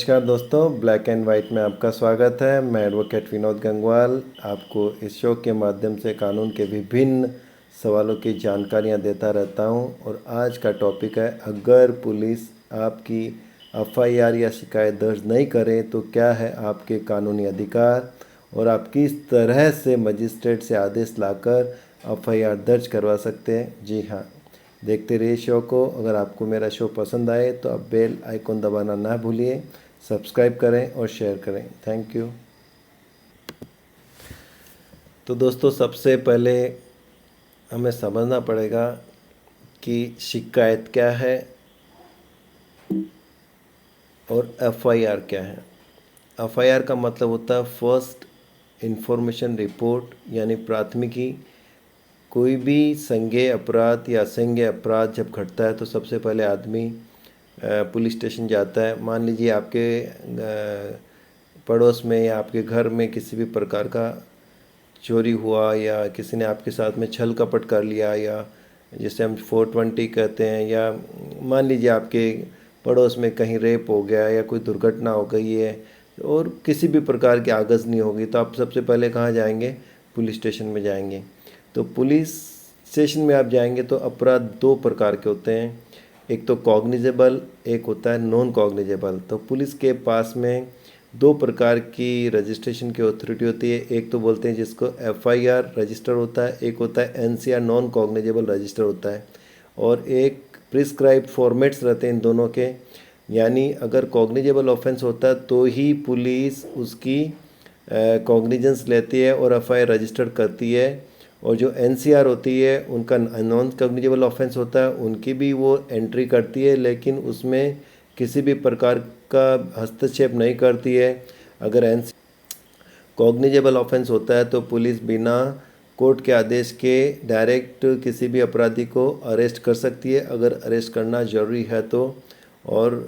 नमस्कार दोस्तों, black and white में आपका स्वागत है। मैं एडवोकेट विनोद गंगवाल आपको इस शो के माध्यम से कानून के विभिन्न सवालों की जानकारियां देता रहता हूं। और आज का टॉपिक है, अगर पुलिस आपकी एफआईआर या शिकायत दर्ज नहीं करे तो क्या है आपके कानूनी अधिकार और आप किस तरह से मजिस्ट्रेट से आदेश लाकर एफआईआर दर्ज करवा सकते हैं। जी हाँ, देखते रहिए शो को। अगर आपको मेरा शो पसंद आए तो आप बेल आइकॉन दबाना ना भूलिए, सब्सक्राइब करें और शेयर करें। Thank you. तो दोस्तों, सबसे पहले हमें समझना पड़ेगा कि शिकायत क्या है और एफआईआर क्या है। एफआईआर का मतलब होता है फर्स्ट इंफॉर्मेशन रिपोर्ट, यानी प्राथमिकी। कोई भी संज्ञेय अपराध या असंज्ञेय अपराध जब घटता है तो सबसे पहले आदमी पुलिस स्टेशन जाता है। मान लीजिए आपके पड़ोस में या आपके घर में किसी भी प्रकार का चोरी हुआ या किसी ने आपके साथ में छल कपट कर लिया, या जिसे हम 420 कहते हैं, या मान लीजिए आपके पड़ोस में कहीं रेप हो गया या कोई दुर्घटना हो गई है और किसी भी प्रकार की आगज़नी होगी, तो आप सबसे पहले कहाँ जाएंगे? पुलिस स्टेशन में जाएंगे। तो पुलिस स्टेशन में आप जाएंगे तो अपराध दो प्रकार के होते हैं, एक तो कॉग्निजेबल, एक होता है नॉन कॉग्निजेबल। तो पुलिस के पास में दो प्रकार की रजिस्ट्रेशन की अथॉरिटी होती है। एक तो बोलते हैं जिसको एफआईआर रजिस्टर होता है, एक होता है एनसीआर नॉन कॉग्निजेबल रजिस्टर होता है, और एक प्रिस्क्राइब्ड फॉर्मेट्स रहते हैं इन दोनों के। यानी अगर कॉग्निजेबल ऑफेंस होता है तो ही पुलिस उसकी कॉग्निजेंस लेती है और एफआईआर रजिस्टर करती है, और जो एनसीआर होती है उनका नॉन कॉग्निजेबल ऑफेंस होता है, उनकी भी वो एंट्री करती है, लेकिन उसमें किसी भी प्रकार का हस्तक्षेप नहीं करती है। अगर एनसी कॉग्निजेबल ऑफेंस होता है तो पुलिस बिना कोर्ट के आदेश के डायरेक्ट किसी भी अपराधी को अरेस्ट कर सकती है, अगर अरेस्ट करना ज़रूरी है तो। और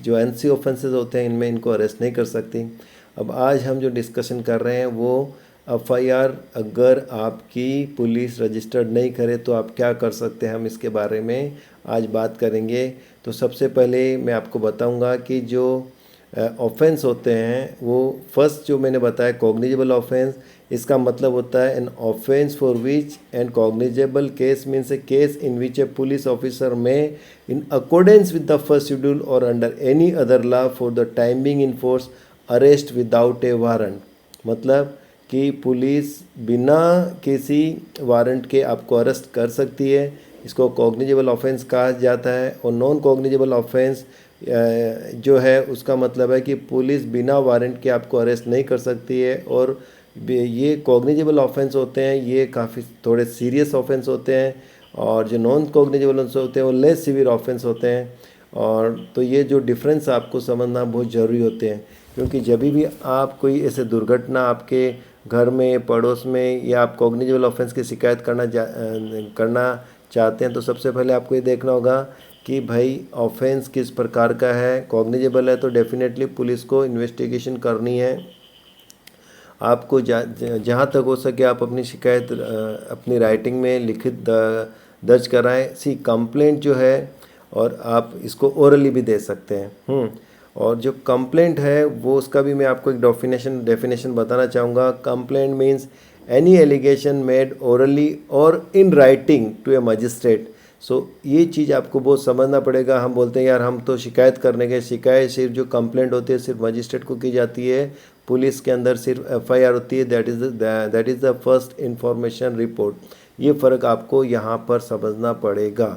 जो एनसी ऑफेंसेस होते हैं इनमें इनको अरेस्ट नहीं कर सकती। अब आज हम जो डिस्कशन कर रहे हैं वो एफआईआर अगर आपकी पुलिस रजिस्टर्ड नहीं करे तो आप क्या कर सकते हैं, हम इसके बारे में आज बात करेंगे। तो सबसे पहले मैं आपको बताऊंगा कि जो ऑफेंस होते हैं वो फर्स्ट जो मैंने बताया कॉग्निजेबल ऑफेंस, इसका मतलब होता है an offence for which and cognizable case means a case in which a police officer may in accordance with the first schedule और under any other law for the time being in force arrest without a warrant. मतलब कि police बिना किसी warrant के आपको arrest कर सकती है, इसको कॉग्निजेबल ऑफेंस कहा जाता है। और नॉन कॉग्निजेबल ऑफेंस जो है उसका मतलब है कि पुलिस बिना वारंट के आपको अरेस्ट नहीं कर सकती है। और ये कॉग्निजेबल ऑफेंस होते हैं, ये काफ़ी थोड़े सीरियस ऑफेंस होते हैं, और जो नॉन कॉग्निजेबल होते हैं वो लेस सीवियर ऑफेंस होते हैं। और तो ये जो डिफरेंस आपको समझना बहुत ज़रूरी होते हैं, क्योंकि जब भी आप कोई ऐसे दुर्घटना आपके घर में, पड़ोस में, या आप कॉग्निजेबल ऑफेंस की शिकायत करना चाहते हैं तो सबसे पहले आपको ये देखना होगा कि भाई ऑफेंस किस प्रकार का है। कॉग्निजेबल है तो डेफिनेटली पुलिस को इन्वेस्टिगेशन करनी है। आपको जहाँ तक हो सके आप अपनी शिकायत अपनी राइटिंग में लिखित दर्ज कराएं। सी कंप्लेंट जो है, और आप इसको ओरली भी दे सकते हैं। और जो कंप्लेंट है वो उसका भी मैं आपको एक डेफिनेशन बताना चाहूँगा। Complaint means any allegation made orally और in writing to a magistrate. So ये चीज़ आपको बहुत समझना पड़ेगा। हम बोलते हैं यार हम तो शिकायत करने गए, शिकायत सिर्फ जो कंप्लेंट होती है सिर्फ मजिस्ट्रेट को की जाती है, पुलिस के अंदर सिर्फ एफआईआर होती है, that is the first information report. ये फ़र्क आपको यहाँ पर समझना पड़ेगा।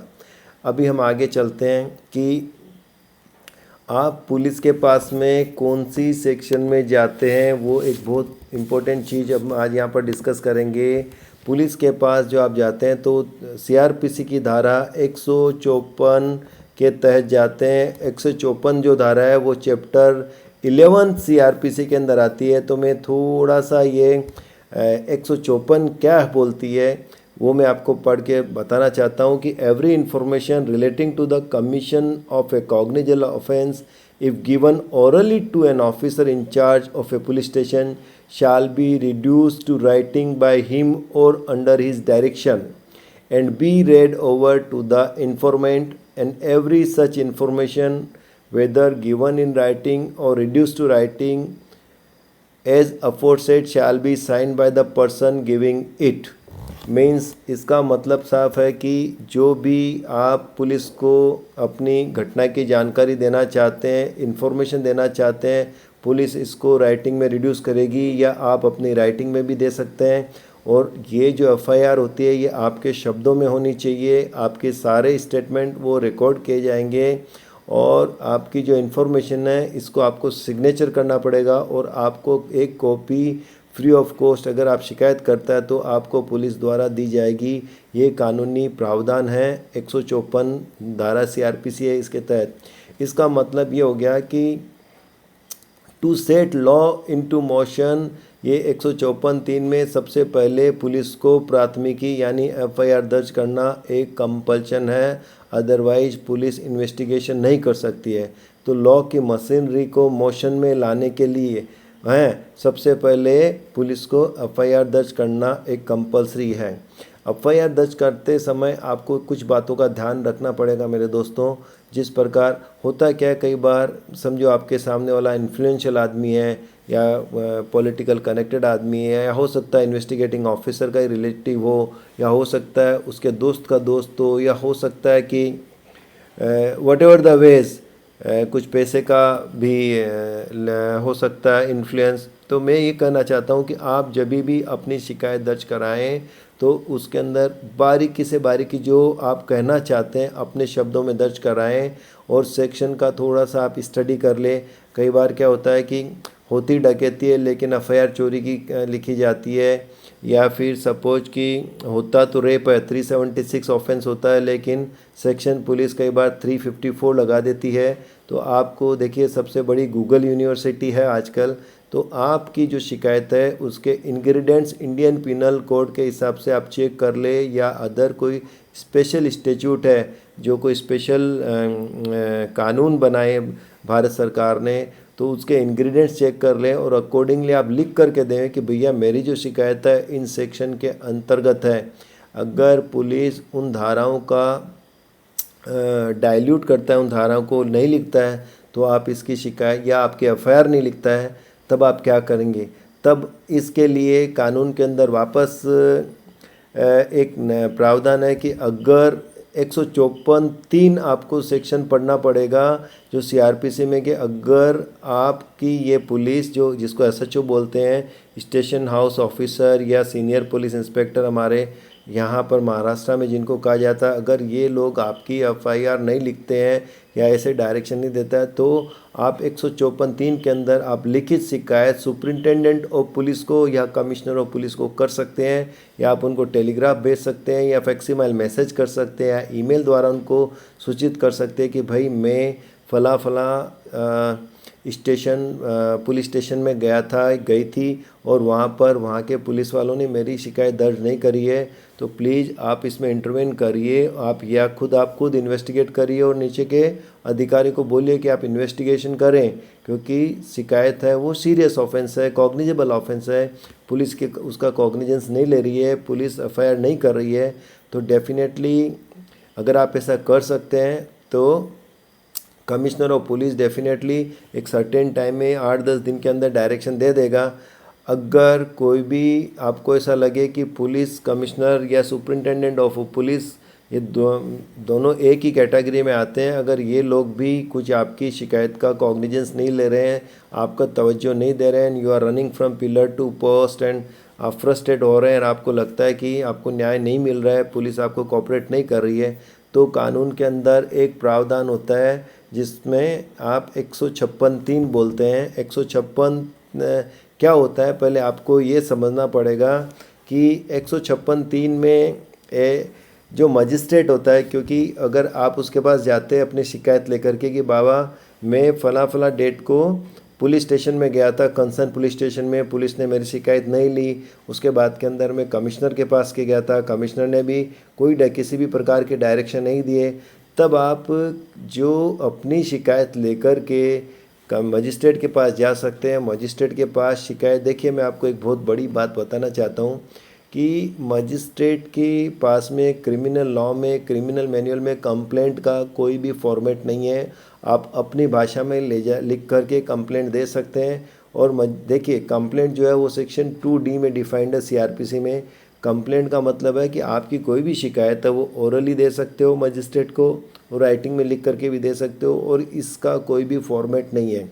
अभी हम आगे चलते हैं कि आप पुलिस के पास में कौन सी सेक्शन में जाते हैं, वो एक बहुत इम्पोर्टेंट चीज़ अब आज यहाँ पर डिस्कस करेंगे। पुलिस के पास जो आप जाते हैं तो सीआरपीसी की धारा 154 के तहत जाते हैं। 154 जो धारा है वो चैप्टर 11 सीआरपीसी के अंदर आती है। तो मैं थोड़ा सा ये 154 क्या बोलती है वो मैं आपको पढ़ के बताना चाहता हूँ कि every information relating to the commission of a cognizable offence if given orally to an officer in charge of a police station shall be reduced to writing by him or under his direction and be read over to the informant, and every such information whether given in writing or reduced to writing as aforesaid shall be signed by the person giving it। Means इसका मतलब साफ है कि जो भी आप police को अपनी घटना की जानकारी देना चाहते हैं, इन्फॉर्मेशन देना चाहते हैं, पुलिस इसको राइटिंग में रिड्यूस करेगी या आप अपनी राइटिंग में भी दे सकते हैं। और ये जो एफआईआर होती है ये आपके शब्दों में होनी चाहिए, आपके सारे स्टेटमेंट वो रिकॉर्ड किए जाएंगे और आपकी जो इन्फॉर्मेशन है इसको आपको सिग्नेचर करना पड़ेगा और आपको एक कॉपी फ्री ऑफ कॉस्ट अगर आप शिकायत करता है तो आपको पुलिस द्वारा दी जाएगी। ये कानूनी प्रावधान है 154 धारा सीआरपीसी है इसके तहत। इसका मतलब ये हो गया कि to set law into motion, ये 154(3) में सबसे पहले पुलिस को प्राथमिकी यानी एफआईआर दर्ज करना एक कंपल्शन है, अदरवाइज पुलिस इन्वेस्टिगेशन नहीं कर सकती है। तो लॉ की मशीनरी को मोशन में लाने के लिए सबसे पहले पुलिस को एफआईआर दर्ज करना एक कंपल्सरी है। एफआईआर दर्ज करते समय आपको कुछ बातों का ध्यान रखना पड़ेगा मेरे दोस्तों। जिस प्रकार होता क्या है, कई बार समझो आपके सामने वाला इन्फ्लुएंशियल आदमी है या पॉलिटिकल कनेक्टेड आदमी है, या हो सकता है इन्वेस्टिगेटिंग ऑफिसर का ही रिलेटिव हो, या हो सकता है उसके दोस्त का दोस्त हो, या हो सकता है कि वट एवर द वेज कुछ पैसे का भी हो सकता है इन्फ्लुएंस। तो मैं ये कहना चाहता हूँ कि आप जब भी अपनी शिकायत दर्ज कराएं तो उसके अंदर बारीकी से बारीकी जो आप कहना चाहते हैं अपने शब्दों में दर्ज कराएं और सेक्शन का थोड़ा सा आप स्टडी कर लें। कई बार क्या होता है कि होती डकैती है लेकिन एफआईआर चोरी की लिखी जाती है, या फिर सपोज कि होता तो रेप है, 376 ऑफेंस होता है लेकिन सेक्शन पुलिस कई बार 354 लगा देती है। तो आपको देखिए सबसे बड़ी गूगल यूनिवर्सिटी है आजकल, तो आपकी जो शिकायत है उसके इंग्रेडिएंट्स इंडियन पिनल कोड के हिसाब से आप चेक कर ले, या अदर कोई स्पेशल स्टैट्यूट है जो कोई स्पेशल कानून बनाए भारत सरकार ने, तो उसके इंग्रेडिएंट्स चेक कर लें और अकॉर्डिंगली आप लिख करके दें कि भैया मेरी जो शिकायत है इन सेक्शन के अंतर्गत है। अगर पुलिस उन धाराओं का डाइल्यूट करता है, उन धाराओं को नहीं लिखता है, तो आप इसकी शिकायत या आपके एफआईआर नहीं लिखता है, तब आप क्या करेंगे? तब इसके लिए कानून के अंदर वापस एक प्रावधान है कि अगर 154(3) आपको सेक्शन पढ़ना पड़ेगा जो सीआरपीसी में, कि अगर आपकी ये पुलिस जो जिसको एसएचओ बोलते हैं, स्टेशन हाउस ऑफिसर या सीनियर पुलिस इंस्पेक्टर हमारे यहाँ पर महाराष्ट्र में जिनको कहा जाता है, अगर ये लोग आपकी एफआईआर नहीं लिखते हैं या ऐसे डायरेक्शन नहीं देता है, तो आप 154(3) के अंदर आप लिखित शिकायत सुपरिंटेंडेंट ऑफ पुलिस को या कमिश्नर ऑफ पुलिस को कर सकते हैं, या आप उनको टेलीग्राफ भेज सकते हैं या फैक्सिमाइल मैसेज कर सकते हैं या ईमेल द्वारा उनको सूचित कर सकते हैं कि भाई मैं फला स्टेशन पुलिस स्टेशन में गई थी और वहाँ पर वहाँ के पुलिस वालों ने मेरी शिकायत दर्ज नहीं करी है, तो प्लीज़ आप इसमें इंटरवेन करिए, आप खुद इन्वेस्टिगेट करिए और नीचे के अधिकारी को बोलिए कि आप इन्वेस्टिगेशन करें, क्योंकि शिकायत है वो सीरियस ऑफेंस है, कॉग्निजेबल ऑफेंस है, पुलिस के उसका कॉग्निजेंस नहीं ले रही है, पुलिस एफआईआर नहीं कर रही है। तो डेफिनेटली अगर आप ऐसा कर सकते हैं तो कमिश्नर ऑफ पुलिस डेफिनेटली एक सर्टेन टाइम में 8-10 दिन के अंदर डायरेक्शन दे देगा। अगर कोई भी आपको ऐसा लगे कि पुलिस कमिश्नर या सुपरिंटेंडेंट ऑफ पुलिस ये दोनों एक ही कैटेगरी में आते हैं, अगर ये लोग भी कुछ आपकी शिकायत का कॉग्निजेंस नहीं ले रहे हैं, आपका तवज्जो नहीं दे रहे हैं, you are running from pillar to post and आप फ्रस्ट्रेट हो रहे हैं और आपको लगता है कि आपको न्याय नहीं मिल रहा है, पुलिस आपको कोऑपरेट नहीं कर रही है, तो कानून के अंदर एक प्रावधान होता है जिसमें आप 156(3) बोलते हैं। 156 क्या होता है, पहले आपको ये समझना पड़ेगा कि 156(3) में जो मजिस्ट्रेट होता है, क्योंकि अगर आप उसके पास जाते हैं अपनी शिकायत लेकर के कि बाबा मैं फला डेट को पुलिस स्टेशन में गया था, कंसर्न पुलिस स्टेशन में पुलिस ने मेरी शिकायत नहीं ली, उसके बाद के अंदर मैं कमिश्नर के पास के गया था, कमिश्नर ने भी किसी भी प्रकार के डायरेक्शन नहीं दिए, तब आप जो अपनी शिकायत लेकर के मजिस्ट्रेट के पास जा सकते हैं। मजिस्ट्रेट के पास शिकायत, देखिए मैं आपको एक बहुत बड़ी बात बताना चाहता हूँ, कि मजिस्ट्रेट के पास में क्रिमिनल लॉ में, क्रिमिनल मैनुअल में कंप्लेंट का कोई भी फॉर्मेट नहीं है। आप अपनी भाषा में लिख करके कंप्लेंट दे सकते हैं। और देखिए, कंप्लेंट जो है वो सेक्शन 2D में डिफाइंड है सीआरपीसी में। कंप्लेंट का मतलब है कि आपकी कोई भी शिकायत है वो ओरली दे सकते हो मजिस्ट्रेट को, और राइटिंग में लिख करके भी दे सकते हो, और इसका कोई भी फॉर्मेट नहीं है।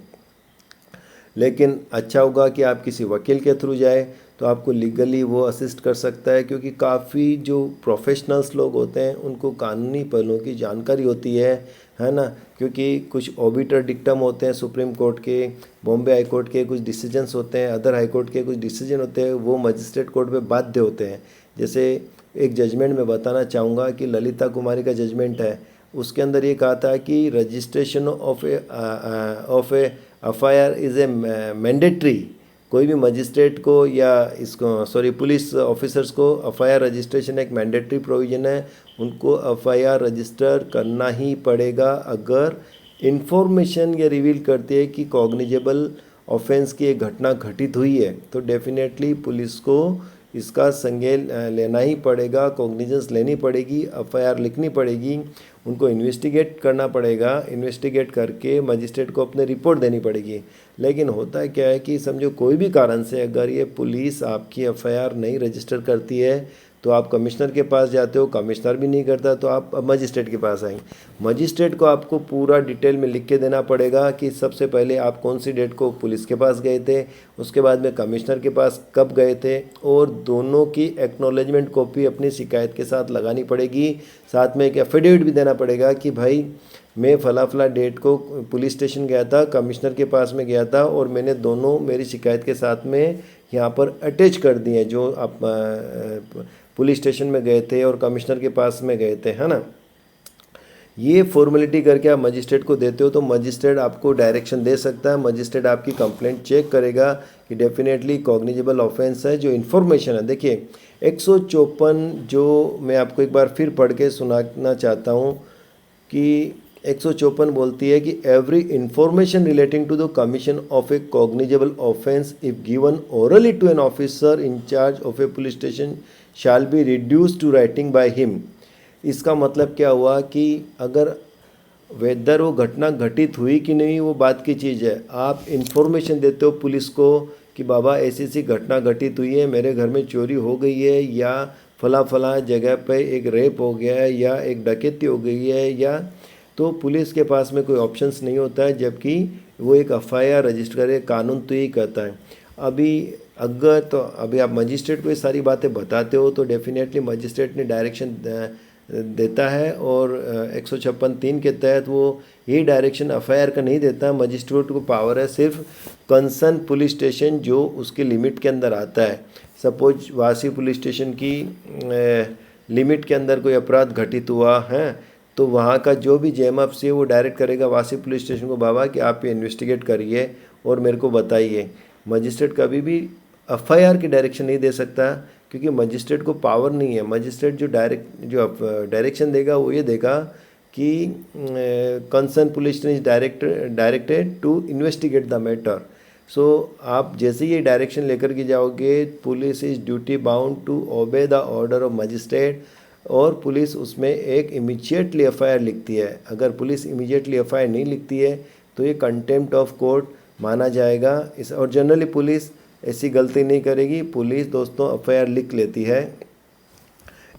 लेकिन अच्छा होगा कि आप किसी वकील के थ्रू जाए, तो आपको लीगली वो असिस्ट कर सकता है, क्योंकि काफ़ी जो प्रोफेशनल्स लोग होते हैं उनको कानूनी पहलुओं की जानकारी होती है ना। क्योंकि कुछ ऑबिटर डिक्टम होते हैं सुप्रीम कोर्ट के, बॉम्बे हाई कोर्ट के कुछ डिसीजंस होते हैं, अदर हाई कोर्ट के कुछ डिसीजन होते हैं, वो मजिस्ट्रेट कोर्ट पे बाध्य होते हैं। जैसे एक जजमेंट में बताना चाहूँगा कि ललिता कुमारी का जजमेंट है, उसके अंदर ये कहा था कि registration of A FIR is a mandatory. कोई भी मजिस्ट्रेट को या पुलिस ऑफिसर्स को एफआईआर रजिस्ट्रेशन एक मैंडेटरी प्रोविज़न है। उनको एफआईआर रजिस्टर करना ही पड़ेगा अगर इंफॉर्मेशन ये रिवील करती है कि कॉग्निजेबल ऑफेंस की एक घटना घटित हुई है, तो डेफिनेटली पुलिस को इसका संज्ञान लेना ही पड़ेगा, कॉग्निजेंस लेनी पड़ेगी, एफआईआर लिखनी पड़ेगी, उनको इन्वेस्टिगेट करना पड़ेगा, इन्वेस्टिगेट करके मजिस्ट्रेट को अपने रिपोर्ट देनी पड़ेगी। लेकिन होता है क्या है कि समझो कोई भी कारण से अगर ये पुलिस आपकी एफआईआर नहीं रजिस्टर करती है, तो आप कमिश्नर के पास जाते हो, कमिश्नर भी नहीं करता, तो आप मजिस्ट्रेट के पास आएंगे। मजिस्ट्रेट को आपको पूरा डिटेल में लिख के देना पड़ेगा कि सबसे पहले आप कौन सी डेट को पुलिस के पास गए थे, उसके बाद में कमिश्नर के पास कब गए थे, और दोनों की एक्नॉलेजमेंट कॉपी अपनी शिकायत के साथ लगानी पड़ेगी। साथ में एक एफिडेविट भी देना पड़ेगा कि भाई मैं फला डेट को पुलिस स्टेशन गया था, कमिश्नर के पास में गया था, और मैंने दोनों मेरी शिकायत के साथ में यहाँ पर अटैच कर दिए जो आप पुलिस स्टेशन में गए थे और कमिश्नर के पास में गए थे, है ना। ये फॉर्मेलिटी करके आप मजिस्ट्रेट को देते हो, तो मजिस्ट्रेट आपको डायरेक्शन दे सकता है। मजिस्ट्रेट आपकी कंप्लेंट चेक करेगा कि डेफिनेटली कॉग्निजेबल ऑफेंस है। जो इन्फॉर्मेशन है, देखिए 154 जो मैं आपको एक बार फिर पढ़ के सुनाना चाहता हूँ कि 154 बोलती है कि every information relating to the commission of a cognizable offence if given orally to an officer in charge of a police station shall be reduce to writing by him. इसका मतलब क्या हुआ कि अगर वेदर वो घटना घटित हुई कि नहीं वो बात की चीज़ है, आप इंफॉर्मेशन देते हो पुलिस को कि बाबा ऐसी घटना घटित हुई है, मेरे घर में चोरी हो गई है, या फला जगह पे एक रेप हो गया है, या एक डकैती हो गई है, या तो पुलिस के पास में कोई ऑप्शंस नहीं होता है, जबकि वो एक एफआईआर रजिस्टर करे, कानून तो यही कहता है। अभी आप मजिस्ट्रेट को ये सारी बातें बताते हो, तो डेफिनेटली मजिस्ट्रेट ने डायरेक्शन देता है, और 156(3) के तहत वो ये डायरेक्शन एफआईआर का नहीं देता। मजिस्ट्रेट को पावर है सिर्फ कंसर्न पुलिस स्टेशन जो उसके लिमिट के अंदर आता है। सपोज वासी पुलिस स्टेशन की लिमिट के अंदर कोई अपराध घटित हुआ है, तो वहाँ का जो भी जेएमएफसी है वो डायरेक्ट करेगा वासी पुलिस स्टेशन को, बाबा कि आप ये इन्वेस्टिगेट करिए और मेरे को बताइए। मजिस्ट्रेट कभी भी एफआईआर की डायरेक्शन नहीं दे सकता, क्योंकि मजिस्ट्रेट को पावर नहीं है। मजिस्ट्रेट जो डायरेक्शन देगा वो ये देगा कि concern police station is directed to investigate the matter. So आप जैसे ही डायरेक्शन लेकर के जाओगे, police is duty bound to obey the order of magistrate, और पुलिस उसमें एक इमीडिएटली एफआईआर लिखती है। अगर पुलिस इमीडिएटली एफआईआर नहीं लिखती है तो ये कंटेम्प्ट ऑफ कोर्ट माना जाएगा। और जनरली पुलिस ऐसी गलती नहीं करेगी, पुलिस दोस्तों एफआईआर लिख लेती है।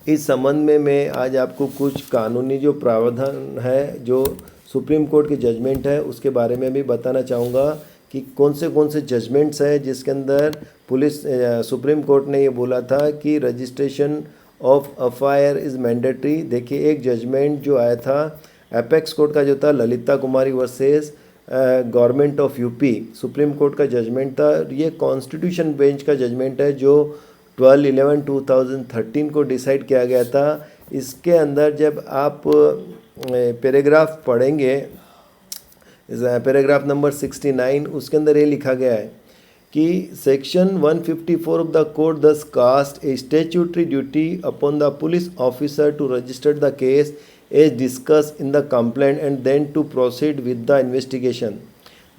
इस संबंध में मैं आज आपको कुछ कानूनी जो प्रावधान है, जो सुप्रीम कोर्ट की जजमेंट है, उसके बारे में भी बताना चाहूँगा कि कौन से जजमेंट्स हैं जिसके अंदर सुप्रीम कोर्ट ने ये बोला था कि registration of FIR is mandatory. देखिए, एक जजमेंट जो आया था एपेक्स कोर्ट का, जो था Lalita Kumari versus government of UP, supreme court का जजमेंट था। ये कॉन्स्टिट्यूशन बेंच का जजमेंट है जो 12/11/2013 को डिसाइड किया गया था। इसके अंदर जब आप पैराग्राफ पढ़ेंगे, पैराग्राफ नंबर 69, उसके अंदर ये लिखा गया है कि section 154 of the code thus cast a statutory duty upon the police officer to register the case as discussed in the complaint and then to proceed with the investigation।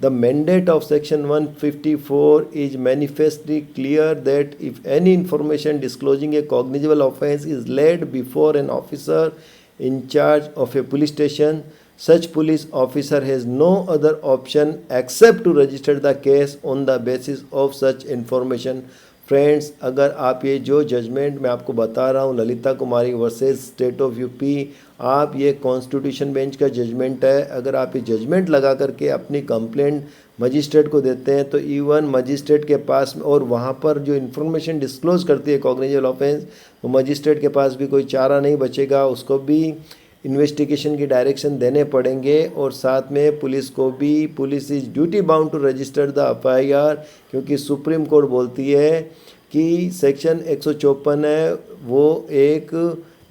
The mandate of section 154 is manifestly clear that if any information disclosing a cognizable offence is laid before an officer in charge of a police station, such police officer has no other option except to register the case on the basis of such information. Friends, अगर आप ये जो judgement मैं आपको बता रहा हूँ Lalita Kumari versus state of UP, आप ये कॉन्स्टिट्यूशन बेंच का जजमेंट है। अगर आप ये जजमेंट लगा करके अपनी कंप्लेंट मजिस्ट्रेट को देते हैं तो इवन मजिस्ट्रेट के पास और वहाँ पर जो इन्फॉर्मेशन डिस्क्लोज करती है कॉग्निजेबल ऑफेंस, तो मजिस्ट्रेट के पास भी कोई चारा नहीं बचेगा, उसको भी इन्वेस्टिगेशन की डायरेक्शन देने पड़ेंगे। और साथ में पुलिस को भी, police is duty bound to register the FIR, क्योंकि सुप्रीम कोर्ट बोलती है कि सेक्शन 154 है वो एक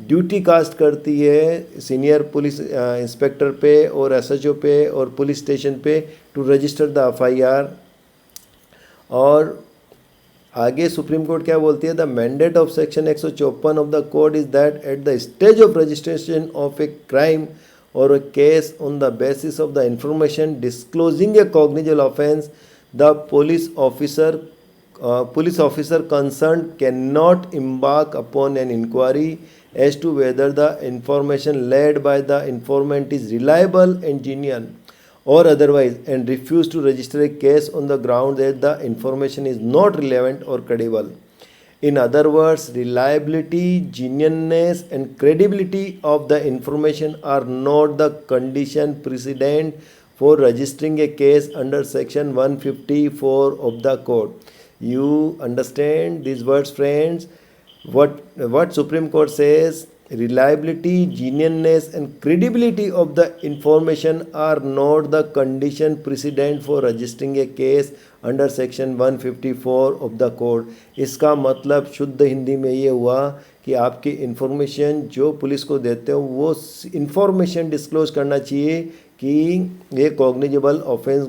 ड्यूटी कास्ट करती है सीनियर पुलिस इंस्पेक्टर पे और एसएचओ पे और पुलिस स्टेशन पे टू रजिस्टर द एफआईआर। और आगे सुप्रीम कोर्ट क्या बोलती है, the mandate of section 154 of the code is that at the stage of registration of a crime और a case on the basis of the information disclosing a cognizable offence, the police officer concerned cannot embark upon an inquiry as to whether the information laid by the informant is reliable and genuine or otherwise, and refuse to register a case on the ground that the information is not relevant or credible. In other words, reliability, genuineness and credibility of the information are not the condition precedent for registering a case under section 154 of the code. You understand these words, friends? What Supreme Court says, reliability, genuineness and credibility of the information are not the condition precedent for registering a case under section 154 of the code. इसका मतलब शुद्ध हिंदी में ये हुआ कि आपकी information जो police को देते हो वो इन्फॉर्मेशन डिस्क्लोज करना चाहिए कि ये कॉग्निजेबल ऑफेंस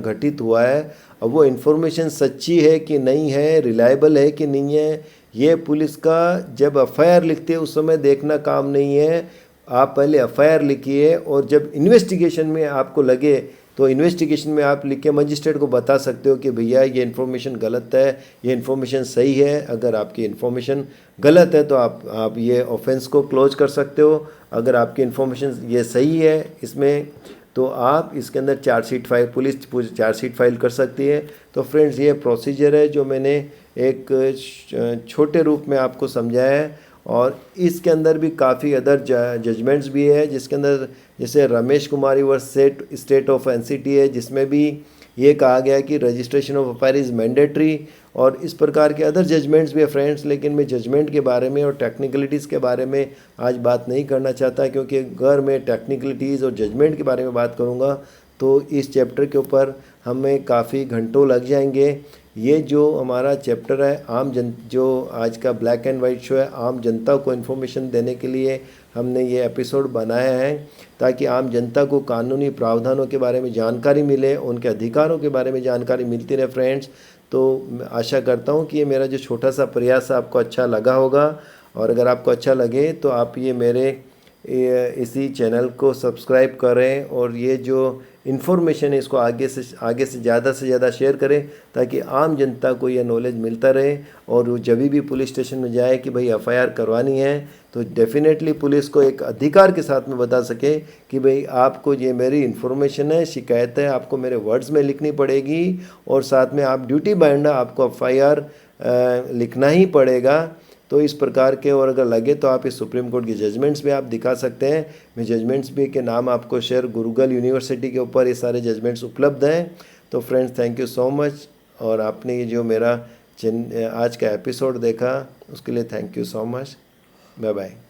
घटित हुआ है। अब वो इन्फॉर्मेशन सच्ची है कि नहीं है, रिलायबल है कि नहीं है, ये पुलिस का जब एफआईआर लिखते हैं उस समय देखना काम नहीं है। आप पहले एफआईआर लिखिए और जब इन्वेस्टिगेशन में आपको लगे तो इन्वेस्टिगेशन में आप लिख के मजिस्ट्रेट को बता सकते हो कि भैया ये इन्फॉर्मेशन गलत है, ये इन्फॉर्मेशन सही है। अगर आपकी इन्फॉर्मेशन गलत है तो आप ये ऑफेंस को क्लोज कर सकते हो। अगर आपकी इन्फॉर्मेशन ये सही है इसमें तो आप इसके अंदर chargesheet file, police chargesheet file कर सकती है। तो फ्रेंड्स, ये प्रोसीजर है जो मैंने एक छोटे रूप में आपको समझाया है। और इसके अंदर भी काफ़ी अदर जजमेंट्स भी है, जिसके अंदर जैसे रमेश कुमारी वर्स स्टेट ऑफ एनसीटी है, जिसमें भी ये कहा गया कि registration of FIR is mandatory. और इस प्रकार के अदर जजमेंट्स भी है फ्रेंड्स, लेकिन मैं जजमेंट के बारे में और टेक्निकलिटीज़ के बारे में आज बात नहीं करना चाहता, क्योंकि अगर मैं टेक्निकलिटीज़ और जजमेंट के बारे में बात करूँगा तो इस चैप्टर के ऊपर हमें काफ़ी घंटों लग जाएंगे। ये जो हमारा चैप्टर है जो आज का ब्लैक एंड वाइट शो है, आम जनता को इन्फॉर्मेशन देने के लिए हमने ये एपिसोड बनाया है, ताकि आम जनता को कानूनी प्रावधानों के बारे में जानकारी मिले, उनके अधिकारों के बारे में जानकारी मिलती रहे फ्रेंड्स। तो आशा करता हूँ कि ये मेरा जो छोटा सा प्रयास है आपको अच्छा लगा होगा। और अगर आपको अच्छा लगे तो आप ये मेरे इसी चैनल को सब्सक्राइब करें और ये जो इन्फॉर्मेशन है इसको आगे से ज़्यादा शेयर करें, ताकि आम जनता को ये नॉलेज मिलता रहे। और वो जब भी पुलिस स्टेशन में जाए कि भाई एफआईआर करवानी है तो डेफिनेटली पुलिस को एक अधिकार के साथ में बता सके कि भाई आपको ये मेरी इन्फॉर्मेशन है, शिकायत है, आपको मेरे वर्ड्स में लिखनी पड़ेगी और साथ में आप ड्यूटी बाइंड आपको एफआईआर लिखना ही पड़ेगा। तो इस प्रकार के, और अगर लगे तो आप इस सुप्रीम कोर्ट के जजमेंट्स भी आप दिखा सकते हैं। मैं जजमेंट्स भी के नाम आपको शेयर, गुरुकुल यूनिवर्सिटी के ऊपर ये सारे जजमेंट्स उपलब्ध हैं। तो friends, thank you so much. और आपने ये जो मेरा आज का एपिसोड देखा उसके लिए thank you so much. Bye bye.